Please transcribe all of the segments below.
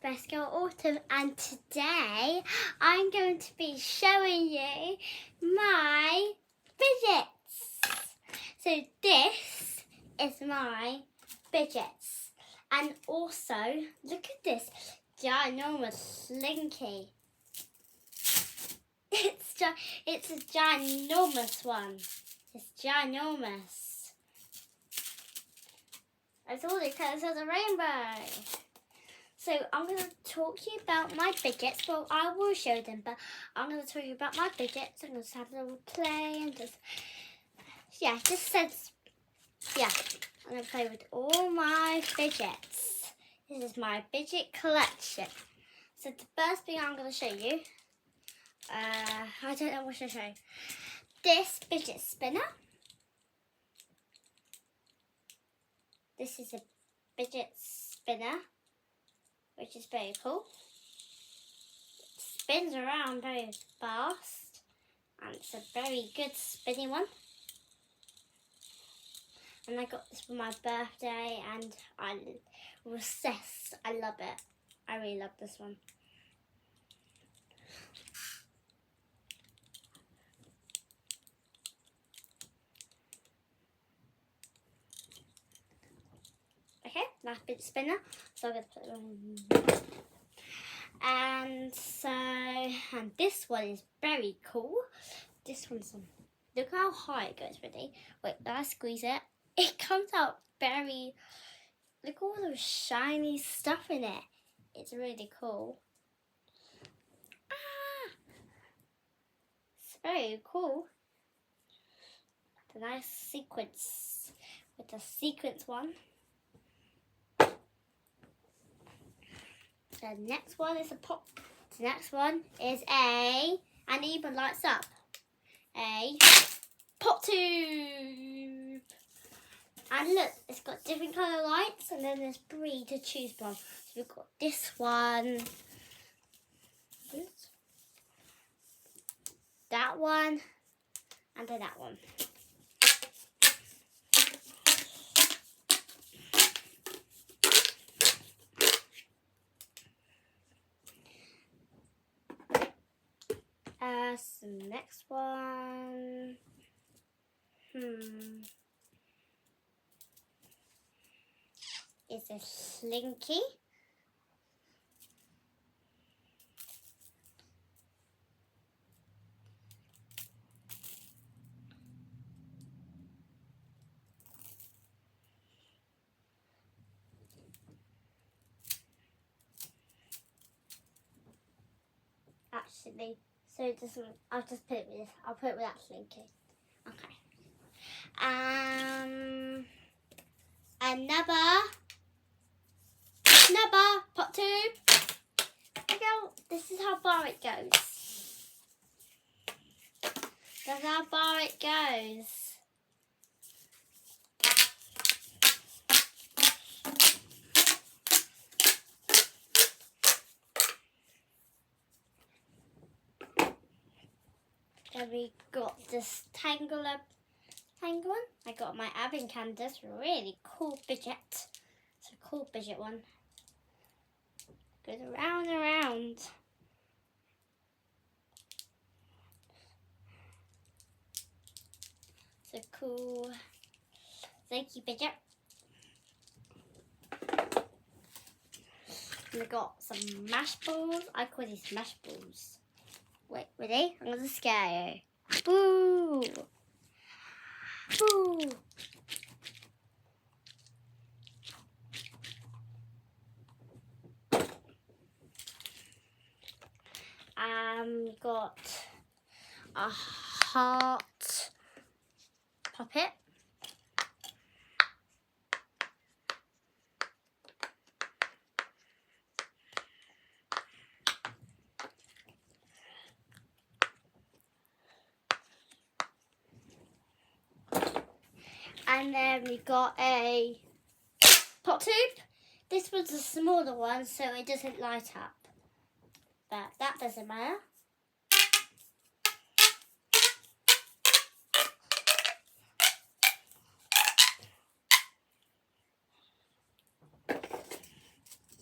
Best Girl Autumn, and today I'm going to be showing you my fidgets. So this is my fidgets, and also look at this ginormous slinky. It's a ginormous one. It's ginormous. It's all the colours of the rainbow. So I'm going to talk to you about my fidgets. Well, I will show them, but I'm going to talk to you about my fidgets. I'm going to have a little play and I'm going to play with all my fidgets. This is my fidget collection. So the first thing I'm going to show you, I don't know what to show you. This fidget spinner. This is a fidget spinner, which is very cool. It spins around very fast, and it's a very good spinning one. And I got this for my birthday, and I was obsessed. I love it. I really love this one. Okay, last bit spinner. So I'm going to put it on. And this one is very cool. This one's look how high it goes. Ready? Wait, I squeeze it. It comes out very. Look at all those shiny stuff in it. It's really cool. It's very cool. The nice sequence with the sequence one. The next one is a pop. The next one is and it even lights up, a pop tube. And look, it's got different colour lights, and then there's 3 to choose from. So we've got this one, that one, and then that one. So the next one, is a slinky. Actually, so it doesn't. I'll just put it with this. I'll put it with that slinky. Okay. Another pop tube. Look how, this is how far it goes. That's how far it goes. Then we got this tangle one. I got my Avon Candace, really cool fidget. It's a cool fidget one. Goes around and around. It's a cool flaky fidget. And we got some mash balls. I call these mash balls. Wait, ready? I'm going to scare you. Boo! Boo! Got a heart puppet. And then we got a pop tube. This was a smaller one, so it doesn't light up. But that doesn't matter.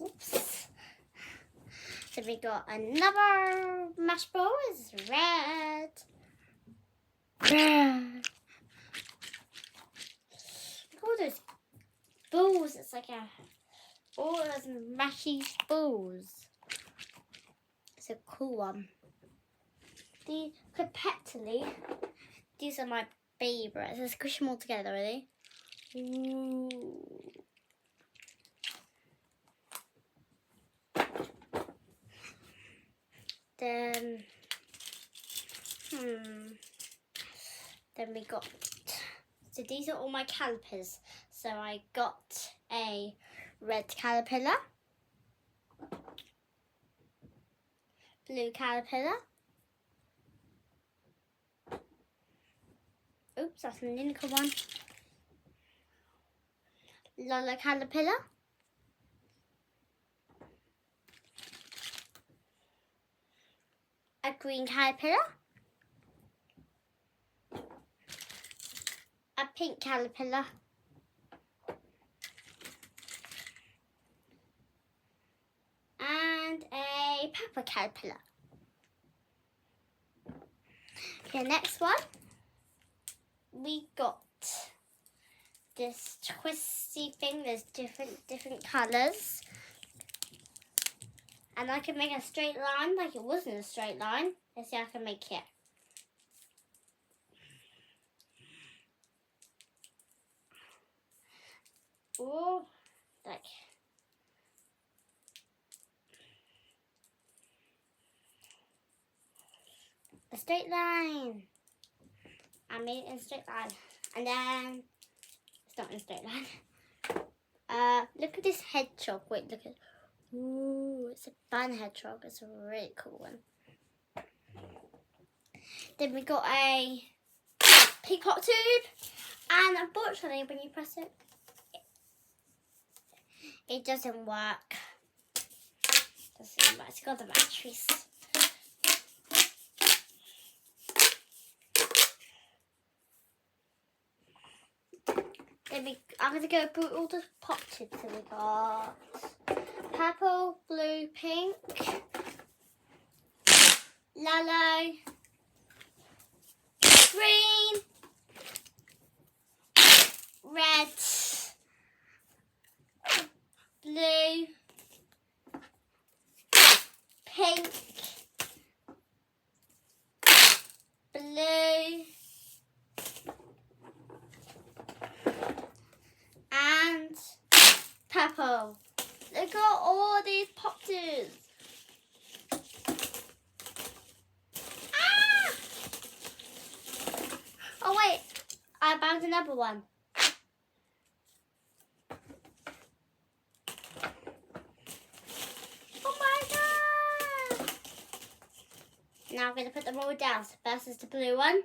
Oops. So we got another mash ball. It's red. Look at all those balls. It's like all those mashy balls. It's a cool one. The Perpetually, these are my favourites. Let's squish them all together, really. Ooh. Then we got, so these are all my calipers. So I got a red caterpillar, blue caterpillar. Oops, that's an indica one. Yellow caterpillar. A green caterpillar. A pink caterpillar. And a purple caterpillar. Okay, next one. We got this twisty thing. There's different colours. And I can make a straight line like it wasn't a straight line. Let's see how I can make it. Ooh, like a straight line. I made it in a straight line. And then it's not in a straight line. Look at this hedgehog. Wait, look at. Ooh, it's a fun hedgehog. It's a really cool one. Then we got a peacock tube, and unfortunately, when you press it, it doesn't work. It's got the batteries. I'm going to go through all the pop tubes that we got. Purple, blue, pink, yellow, green, red, blue, pink, blue, and purple. Look at all these pop tubes. Ah! Oh wait, I found another one. Oh my god! Now I'm going to put them all down. So first is the blue one.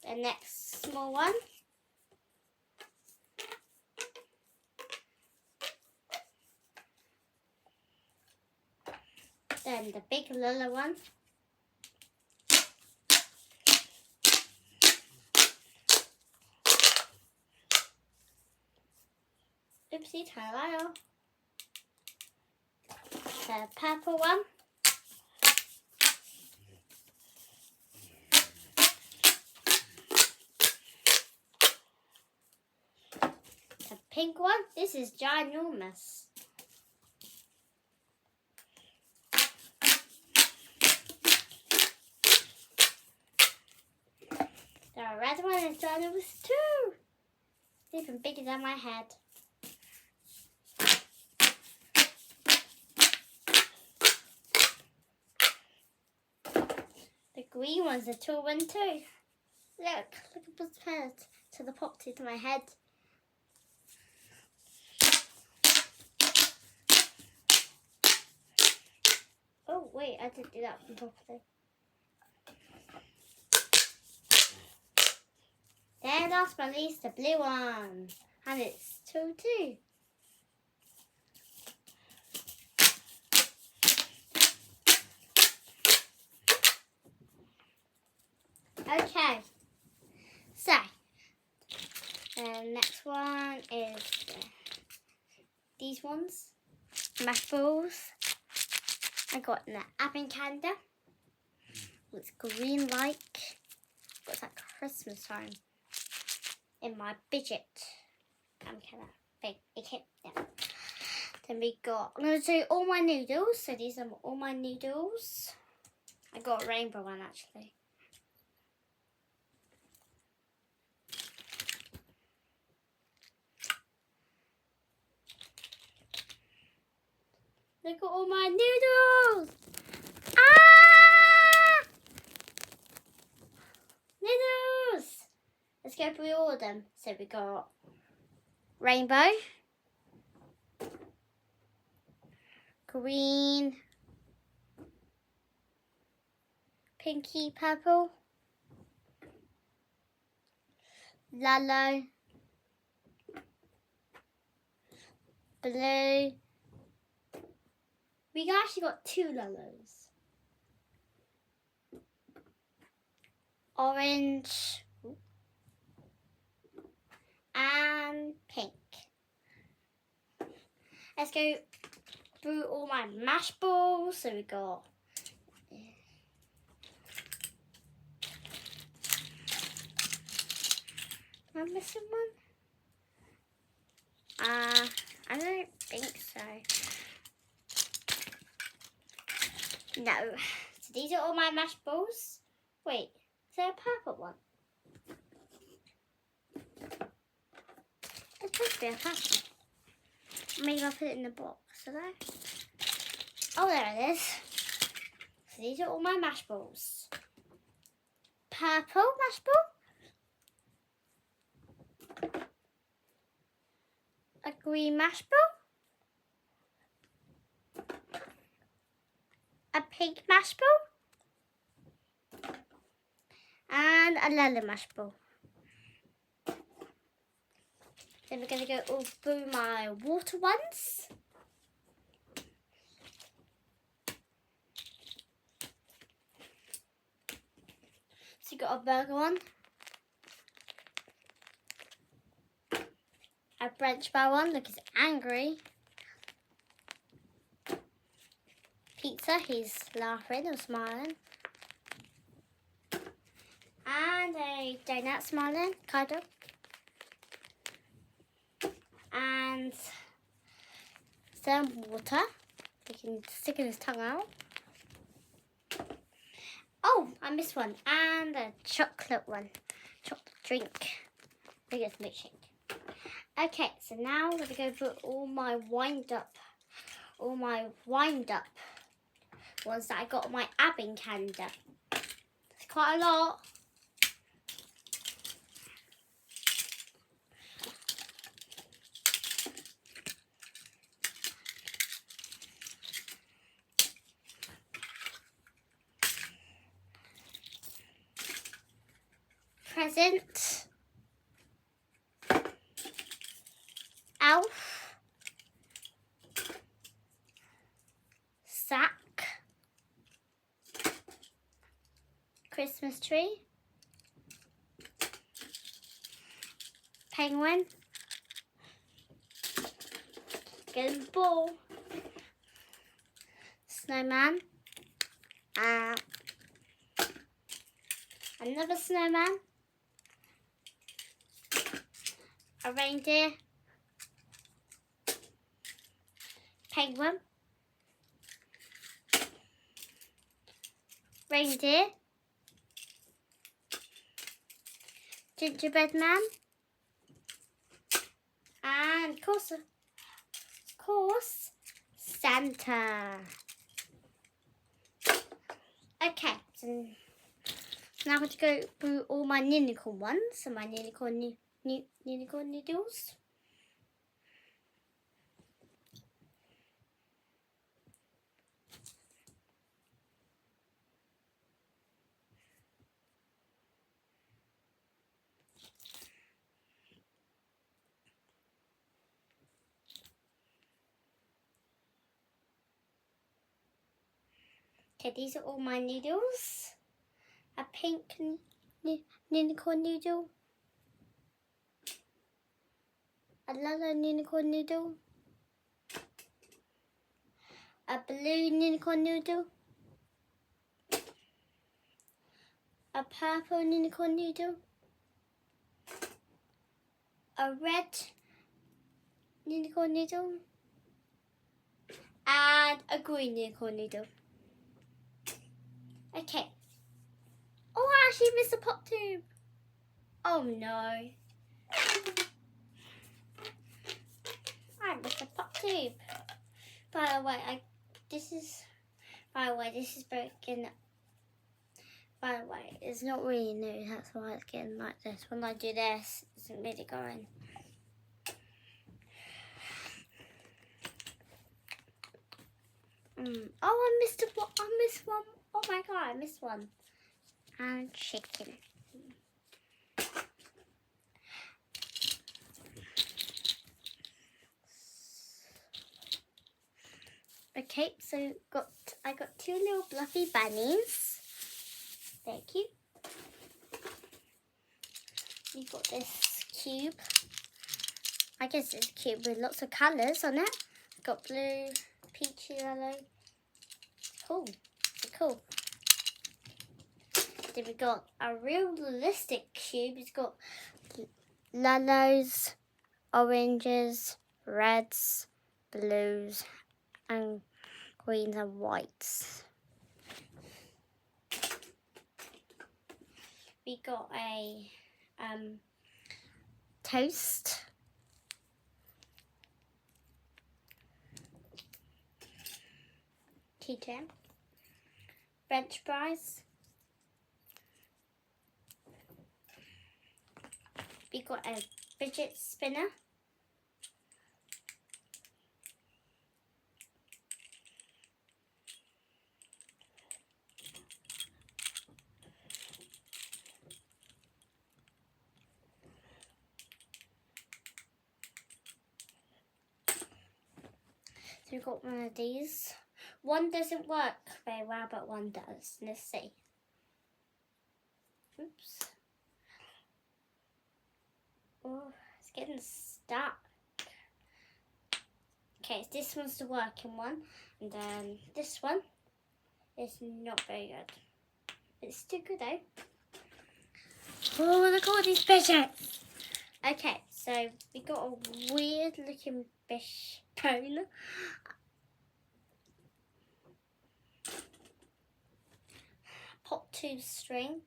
The next small one. Then the big little one. Oopsie, Tyler. The purple one. The pink one. This is ginormous. The red one is ginormous too. Even bigger than my head. The green one's a tall one too. Look at what's compared to the pop to my head. Oh wait, I didn't do that properly. Then last but not least, the blue one. And it's tall too. Okay, so Next one is these ones, mash balls. I got an advent calendar. It's green like. It's like Christmas time. In my fidget calendar thing. Okay, yeah. Then we got, I'm going to show you all my noodles. So these are all my noodles. I got a rainbow one actually. Look at all my noodles! Ah! Noodles! Let's go through all of them. So we got rainbow, green, pinky purple, yellow, blue. We actually got 2 yellows. Orange and pink. Let's go through all my mash balls. So we got am I missing one? I don't think so. No. So these are all my mash balls. Wait, is there a purple one? It could be a purple. Maybe I'll put it in the box, should I? Oh, there it is. So these are all my mash balls. Purple mash ball. A green mash ball. A pink mash ball. And a yellow mash ball. Then we're going to go all through my water ones. So you got a burger one, a French fry one, look, he's angry. Pizza, he's laughing or smiling. And a donut smiling, kind of. And some water. He can stick his tongue out. Oh, I missed one. And a chocolate one. Chocolate drink. Biggest milkshake. Okay, so now I'm going to go put all my wind up ones that I got on my advent calendar. It's quite a lot. Present, elf, sack, Christmas tree, penguin, golden ball, snowman, another snowman, a reindeer, penguin, reindeer, gingerbread man, and of course, Santa. Okay, so now I'm going to go through all my unicorn ones, so my unicorn noodles. Okay, these are all my noodles. A pink unicorn noodle. yellow unicorn noodle, a blue unicorn noodle, a purple unicorn noodle, a red unicorn noodle, and a green unicorn noodle. Okay. Oh, I actually missed a pop tube. Oh no. I missed a pop tube. By the way, this is broken. By the way, it's not really new, that's why it's getting like this. When I do this, it isn't really going. Oh, I missed one. Oh my god, I missed one. And chicken. Okay, so I got two little fluffy bunnies. They're cute. You've got this cube. I guess it's a cube with lots of colours on it. Got blue, peachy, yellow. Cool. Cool. Then we got a realistic cube. It's got yellows, oranges, reds, blues, and greens and whites. We got a toast. Keychain. French fries. We got a fidget spinner. So we've got one of these. One doesn't work very well, but one does. Let's see. Oops. Oh, it's getting stuck. Okay, so this one's the working one. And then this one is not very good. It's still good though. Oh, look at all these fidgets. Okay, so we got a weird looking fish bone. Pop tube string.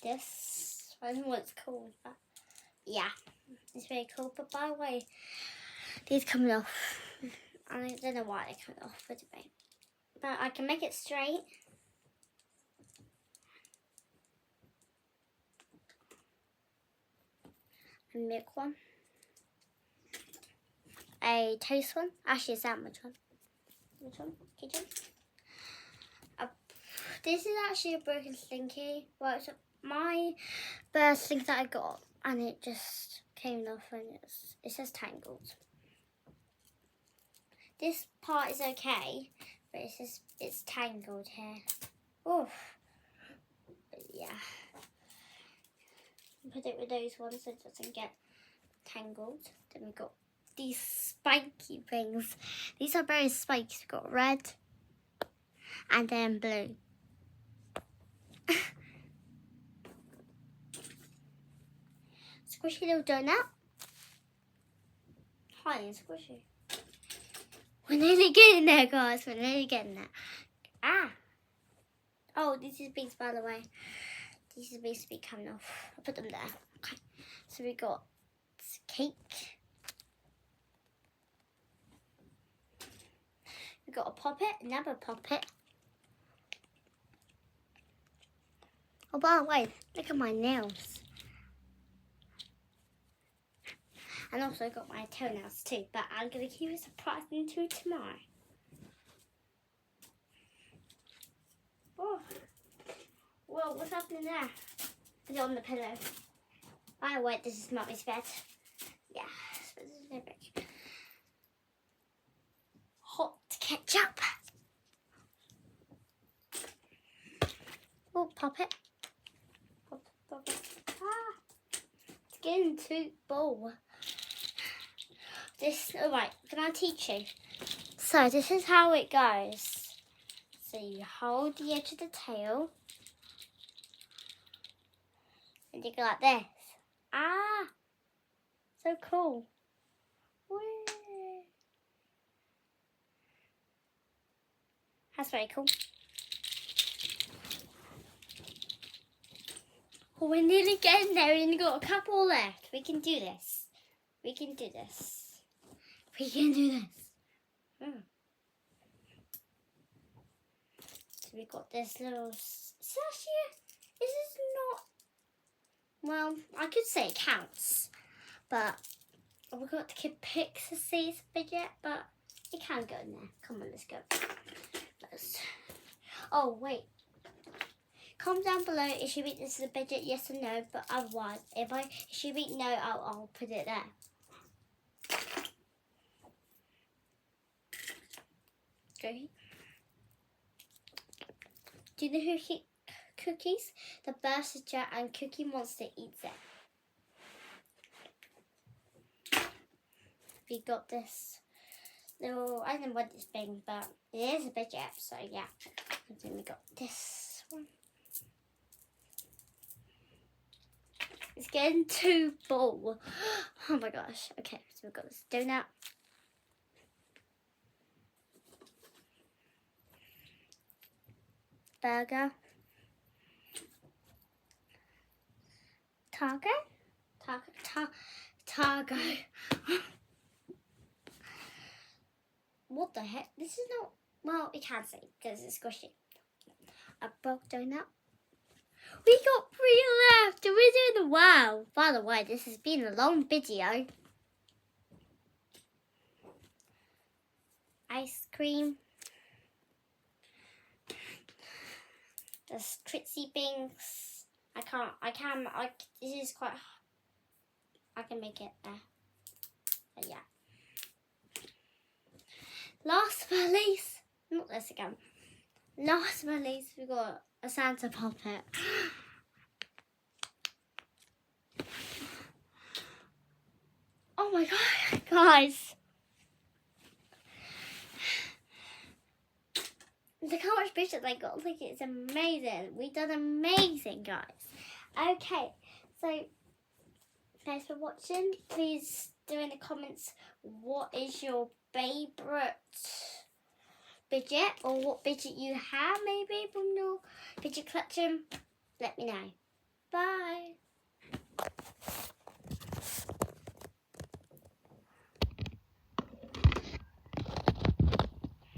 This, I don't know what it's called, but yeah, it's very cool. But by the way, these coming off. I don't know why they're coming off, but I can make it straight. A milk one. A toast one. Actually, a sandwich one. Which one? Kitchen. This is actually a broken slinky. Well, it's my first thing that I got, and it just came off, and it says tangled. This part is okay, but it's tangled here. Oof. But yeah. Put it with those ones so it doesn't get tangled. Then we've got these spiky things. These are very spiky. We've got red and then blue. Squishy little donut. Hi, squishy. We're nearly getting there, guys. We're nearly getting there. Ah. Oh, these are beads, by the way. These are beads to be coming off. I'll put them there. Okay. So we got cake. We got a poppet, another poppet. Oh, by the way, look at my nails. And also got my toenails too, but I'm going to keep it a surprise until tomorrow. Oh, whoa, what's happening there? Put it on the pillow. By the way, this is Mummy's bed. Yeah, hot ketchup. Oh, pop it. Pop it. Ah, it's getting too bowl. Alright, can I teach you? So this is how it goes. So you hold the edge of the tail. And you go like this. Ah! So cool. Whee. That's very cool. Oh, we're nearly getting there. We've only got a couple left. We can do this. We can do this. We can do this. So we've got this little sash here. This is not, well, I could say it counts, but we've got the kid picks to see it's a fidget, but it can go in there. Come on, let's go. Oh, wait. Comment down below if you think this is a fidget, yes or no, but otherwise, if you think no, I'll put it there. Okay. Do you know who eats cookies? The Burster and Cookie Monster eats it. We got this little, I don't know what this thing, but it is a fidget, so yeah. And then we got this one. It's getting too full. Oh my gosh. Okay, so we've got this donut. Burger. Taco. What the heck? This is not, well, it can say because it's squishy. A bulk donut. We got 3 left and we're doing well. By the way, this has been a long video. Ice cream. There's Tritsy things. This is quite, I can make it there. But yeah. Last but least, not this again. Last but least, we got a Santa puppet. Oh my god, guys. Look how much pictures I got. Look, it's amazing. We've done amazing, guys. Okay, so thanks for watching. Please do in the comments what is your favourite fidget or what fidget you have maybe from your fidget collection. Let me know. Bye.